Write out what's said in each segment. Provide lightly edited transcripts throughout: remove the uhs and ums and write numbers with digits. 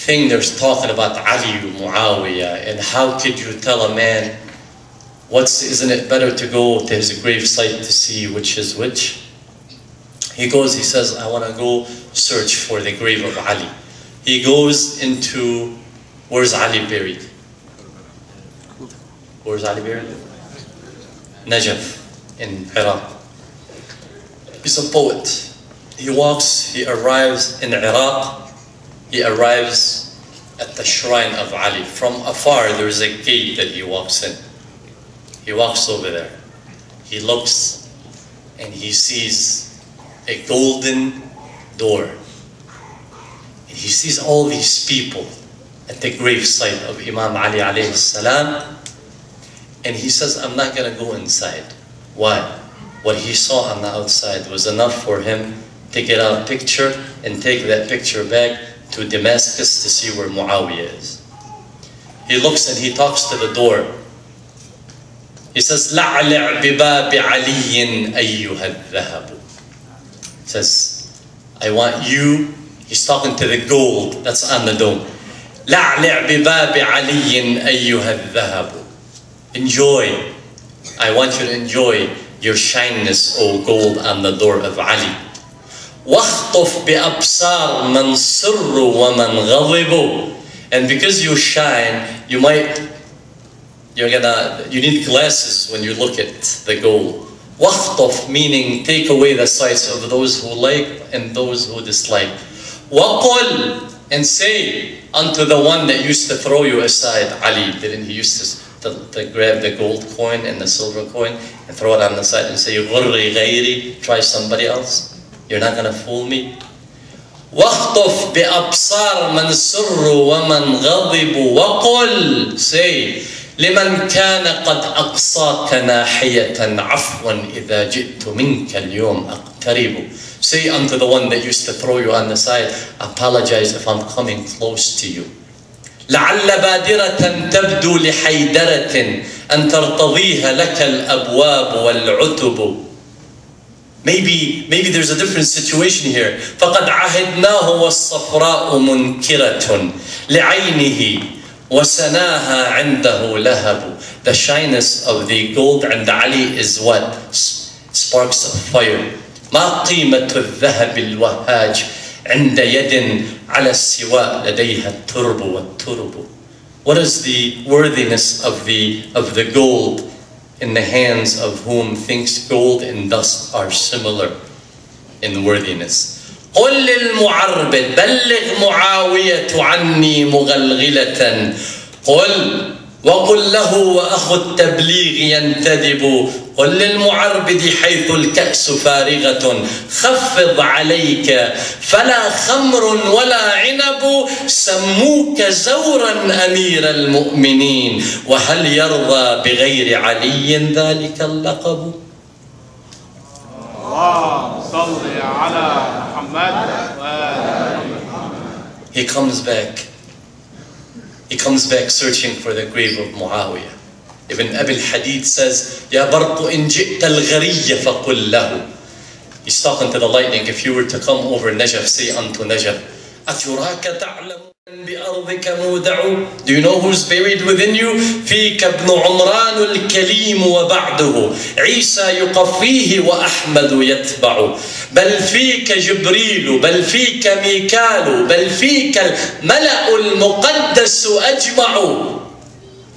thing they're talking about Ali and Muawiyah, and how could you tell a man, isn't it better to go to his grave site to see which is which? He goes, he says, I want to go search for the grave of Ali. He goes into, where's Ali buried? Where's Ali buried? Najaf in Iraq. He's a poet. He walks, he arrives in Iraq. He arrives at the shrine of Ali. From afar, there is a gate that he walks in. He walks over there. He looks and he sees a golden door. And he sees all these people at the grave site of Imam Ali alayhi salam. And he says, I'm not going to go inside. Why? What he saw on the outside was enough for him to get a picture and take that picture back to Damascus to see where Muawiyah is. He looks and he talks to the door. He says, لَعْلِعْ بِبَابِ عَلِيٍّ أَيُّهَا الذَّهَبُ. He says, I want you, he's talking to the gold that's on the dome. لَعْلِعْ بِبَابِ عَلِيٍّ أَيُّهَا الذَّهَبُ. Enjoy. I want you to enjoy your shyness, O gold, on the door of Ali. وَاخْطُفْ بِأَبْصَارِ مَنْ سِرُّ وَمَنْ غَضِبُ. And because you shine, you need glasses when you look at the gold. وَاخْطُفْ, meaning take away the sights of those who like and those who dislike. وَقُلْ, and say unto the one that used to throw you aside. Ali, didn't he used to grab the gold coin and the silver coin and throw it on the side and say, غُرِّ غَيْرِ, try somebody else? You're not going to fool me? وَاخْطُفْ بِأَبْصَارِ مَنْ سُرُّ وَمَنْ غَضِبُ. وَقُلْ, say, لِمَنْ كَانَ قَدْ أَقْصَاكَ نَاحِيَةً عَفْوًا إِذَا جِئْتُ مِنْكَ الْيَوْمَ أَقْتَرِبُ. Say unto the one that used to throw you on the side, apologize if I'm coming close to you. لَعَلَّ بَادِرَةً تَبْدُو لِحَيْدَرَةٍ أَنْ تَرْتَضِيهَ لَكَ الْأَبْوَابُ وَالْعُتُبُ. Maybe there's a different situation here. فَقَدْ عَهِدْنَاهُ وَالصَّفْرَاءُ مُنْكِرَةٌ لِعَيْنِهِ وَسَنَاهَا عِنْدَهُ لَهَبُ. The shyness of the gold and Ali is what? Sparks of fire. مَا قِيمَةُ الذَّهَبِ الْوَهَاجِ عِنْدَ يَدٍ عَلَى السِّوَاءِ لَدَيْهَا التُّرْبُ وَالتُّرْبُ. What is the worthiness of the gold in the hands of whom thinks gold and dust are similar in worthiness? قل للمعربد بلغ معاوية عني مغلغلة. قل وقل له وأخو التبليغ ينتدب. قل للمعربد حيث الكأس فارغة خفض عليك فلا خمر ولا عنب. سموك زورا أمير المؤمنين وهل يرضى بغير علي ذلك اللقب. He comes back. He comes back searching for the grave of Muawiyah. Ibn Abi al-Hadid says, Ya barqu in ji'ta al-ghariyya faqul lahu. He's talking to the lightning. If you were to come over Najaf, say unto Najaf, Aturaka ta'lamu بأرضك مودع. Do you know who's buried within you? فيك ابن عمران الكليم وبعده عيسى يقفيه وأحمد يتبع. بل فيك جبريل بل فيك ميكال بل فيك الملأ المقدس أجمع.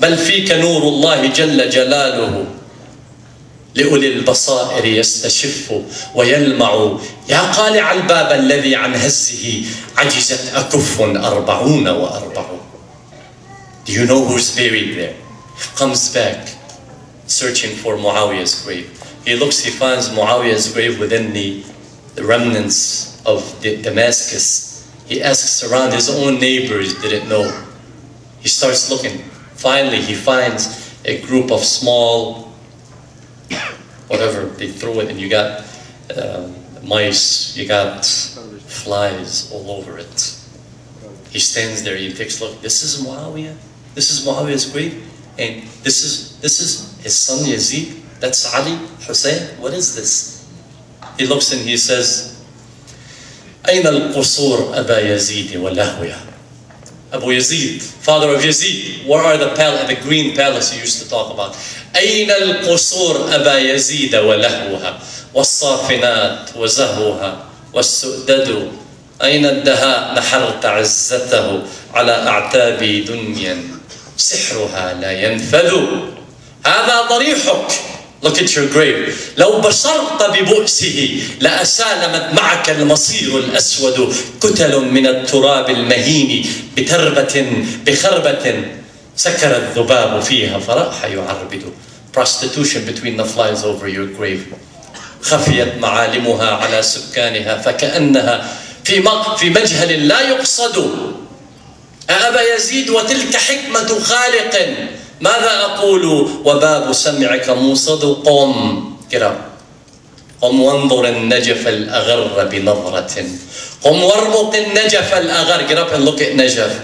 بل فيك نور الله جل جلاله لأولي البصائر يستشف ويلمع. يا قالع الباب الذي عن هزه عجزت أكف 40 وأربع. Do you know who's buried there? He comes back searching for Muawiyah's grave. He looks, he finds Muawiyah's grave within the remnants of Damascus. He asks around, his own neighbors didn't know. He starts looking. Finally, he finds a group of small, whatever, they throw it and you got mice, you got flies all over it. He stands there, he takes a look. This is Muawiyah. This is Muawiyah's grave. And this is his son Yazid. That's Ali, Hussein. What is this? He looks and he says, أين القصور أبا يزيد ولهوية. Abu Yazid, father of Yazid. Where are the green palace he used to talk about? أين القصور أبا يزيد ولهوها والصافنات وزهوها والسؤدد أين الدهاء نحرت عزته على أعتاب دنيا سحرها لا ينفذ. هذا ضريحك. Look at your grave. لو بشرت ببؤسه لأسالمت معك المصير الأسود كتل من التراب المهين بخربة سكر الذباب فيها فراح يعربد. Prostitution between the flies over your grave. خفيت معالمها على سكانها فكأنها في مجهل لا يقصد. أبا يزيد وتلك حكمة خالق ماذا أقول وباب سمعك موصد. قم كرام قم وانظر النجف الأغر بنظرة. قم وارمق النجف الأغر. Get up and look at نجف.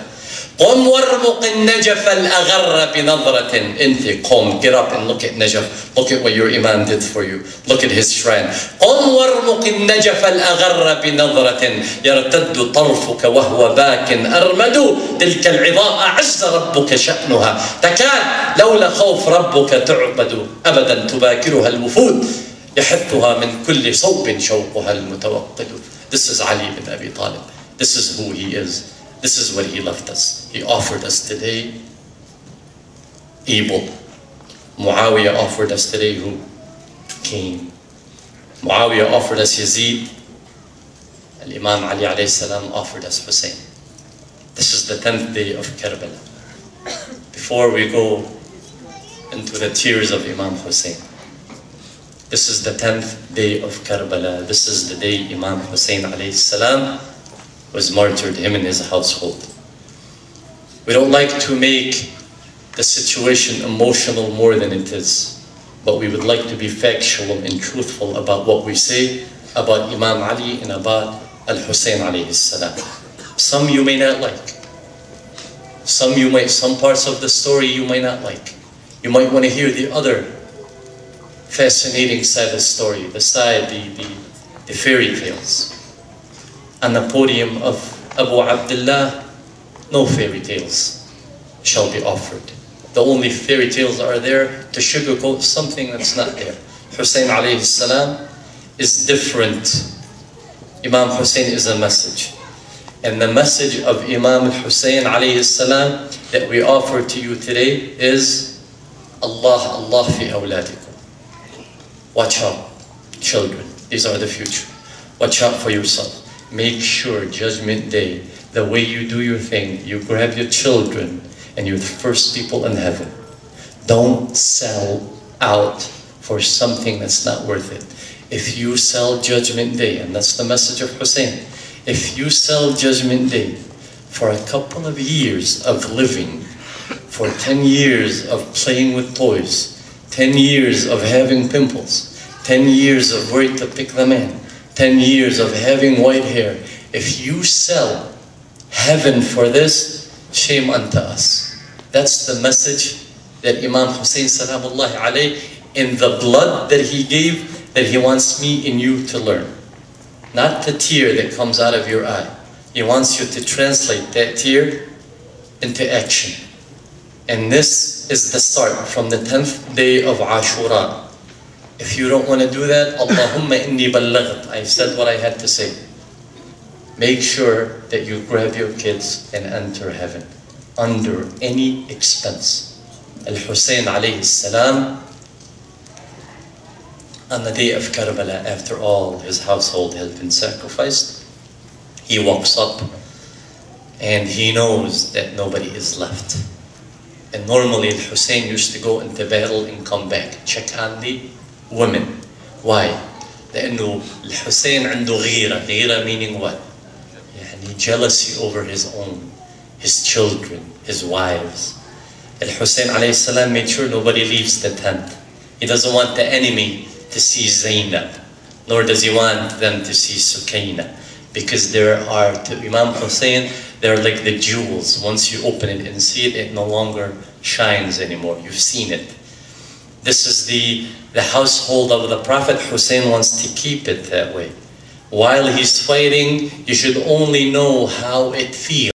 قم وارمق النجف الأغر بنظرة. انت قم. Get up and look at نجف. Look at what your imam did for you. Look at his shrine. قم وارمق النجف الأغر بنظرة يرتد طرفك وهو باك أرمد. تلك العظام أعز ربك شأنها تكاد لولا خوف ربك تعبد. أبدا تباكرها الوفود يحثها من كل صوب شوقها المتوقد. This is Ali ibn Abi Talib. This is who he is. This is what he left us. He offered us today evil. Muawiyah offered us today who? Cain. Muawiyah offered us Yazid. Imam Ali alayhi salam offered us Hussein. This is the 10th day of Karbala. Before we go into the tears of Imam Hussein, this is the 10th day of Karbala. This is the day Imam Hussein alayhi salam was martyred, him and his household. We don't like to make the situation emotional more than it is, but we would like to be factual and truthful about what we say about Imam Ali and about Al-Hussein alayhi salam. Some you may not like. Some parts of the story you may not like. You might want to hear the other fascinating side of the story, the fairy tales. On the podium of Abu Abdullah, no fairy tales shall be offered. The only fairy tales are there to sugarcoat something that's not there. Hussein alayhi salam is different. Imam Hussein is a message. And the message of Imam Hussein alayhi salam that we offer to you today is Allah fi awladikum. Watch out, children. These are the future. Watch out for yourself. Make sure Judgment Day, the way you do your thing, you grab your children and you're the first people in heaven. Don't sell out for something that's not worth it. If you sell Judgment Day, and that's the message of Hussein, if you sell Judgment Day for a couple of years of living, for 10 years of playing with toys, 10 years of having pimples, 10 years of where to pick the man, 10 years of having white hair, if you sell heaven for this, shame unto us. That's the message that Imam Hussein salamullahi alayhi, in the blood that he gave, that he wants me and you to learn. Not the tear that comes out of your eye. He wants you to translate that tear into action. And this is the start from the 10th day of Ashura. If you don't want to do that, Allahumma inni ballaght. I said what I had to say. Make sure that you grab your kids and enter heaven under any expense. Al-Hussein alayhi salam, on the day of Karbala, after all his household has been sacrificed, he walks up and he knows that nobody is left. And normally Al-Hussein used to go into battle and come back, check on the women. Why? لأنه الحسين عنده غيرة. غيرة meaning what? يعني jealousy over his own, his children, his wives. Al-Hussein alayhi salam made sure nobody leaves the tent. He doesn't want the enemy to see Zainab, nor does he want them to see Sukaina, because there are, to Imam Hussein, they're like the jewels. Once you open it and see it, it no longer shines anymore. You've seen it. This is the household of the Prophet. Hussein wants to keep it that way. While he's fighting, you should only know how it feels.